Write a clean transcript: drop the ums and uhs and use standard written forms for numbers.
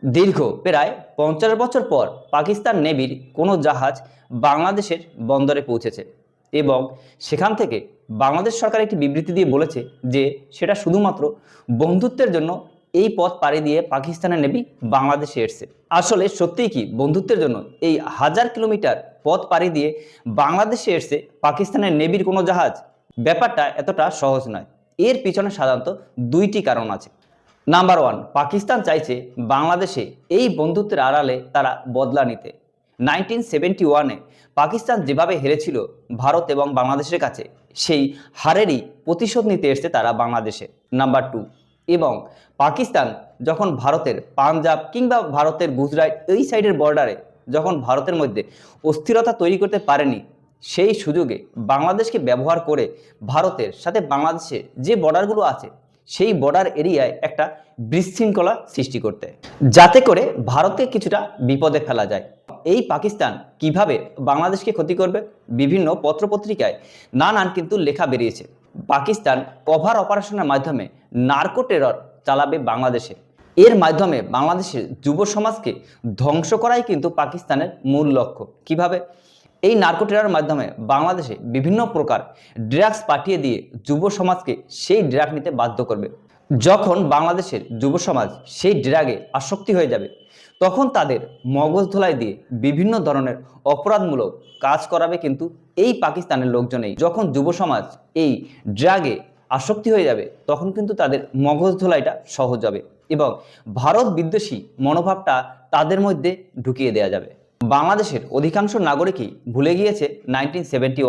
দীর্ঘ প্রায় 50 বছর পর পাকিস্তান নেভির কোনো জাহাজ বাংলাদেশের বন্দরে পৌঁছেছে এবং সেখান থেকে বাংলাদেশ সরকার একটি বিবৃতি দিয়ে বলেছে যে সেটা শুধুমাত্র বন্ধুত্বের জন্য এই পথ পাড়ি দিয়ে পাকিস্তানের নেভি বাংলাদেশে এসেছে। আসলে সত্যিই কি বন্ধুত্বের জন্য এই 1000 কিলোমিটার পথ পাড়ি দিয়ে বাংলাদেশে এসেছে পাকিস্তানের নেভির কোনো জাহাজ? ব্যাপারটা এতটা সহজ নয়। এর পিছনে সাধারণত দুইটি কারণ আছে। নাম্বার ওয়ান, পাকিস্তান চাইছে বাংলাদেশে এই বন্ধুত্বের আড়ালে তারা বদলা নিতে। 1971-এ পাকিস্তান যেভাবে হেরেছিল ভারত এবং বাংলাদেশের কাছে, সেই হারেরই প্রতিশোধ নিতে এসছে তারা বাংলাদেশে। নাম্বার টু, এবং পাকিস্তান যখন ভারতের পাঞ্জাব কিংবা ভারতের গুজরাট এই সাইডের বর্ডারে যখন ভারতের মধ্যে অস্থিরতা তৈরি করতে পারেনি, সেই সুযোগে বাংলাদেশকে ব্যবহার করে ভারতের সাথে বাংলাদেশের যে বর্ডারগুলো আছে সেই বর্ডার এরিয়ায় একটা বিশৃঙ্খলা সৃষ্টি করতে, যাতে করে ভারতকে কিছুটা বিপদে ফেলা যায়। এই পাকিস্তান কিভাবে বাংলাদেশকে ক্ষতি করবে, বিভিন্ন পত্রপত্রিকায় নানান কিন্তু লেখা বেরিয়েছে। পাকিস্তান কভার অপারেশনের মাধ্যমে নার্কো টেরর চালাবে বাংলাদেশে। এর মাধ্যমে বাংলাদেশের যুব সমাজকে ধ্বংস করাই কিন্তু পাকিস্তানের মূল লক্ষ্য। কিভাবে? এই নার্কো টেররের মাধ্যমে বাংলাদেশে বিভিন্ন প্রকার ড্রাগস পাঠিয়ে দিয়ে যুব সমাজকে সেই ড্রাগ নিতে বাধ্য করবে। যখন বাংলাদেশের যুব সমাজ সেই ড্রাগে আসক্তি হয়ে যাবে, তখন তাদের মগজ ধোলাই দিয়ে বিভিন্ন ধরনের অপরাধমূলক কাজ করাবে কিন্তু এই পাকিস্তানের লোকজনেই। যখন যুব সমাজ এই ড্রাগে আসক্তি হয়ে যাবে, তখন কিন্তু তাদের মগজ ধোলাইটা সহজ হবে এবং ভারত বিদ্বেষী মনোভাবটা তাদের মধ্যে ঢুকিয়ে দেওয়া যাবে। বাংলাদেশের অধিকাংশ নাগরিকই ভুলে গিয়েছে 1971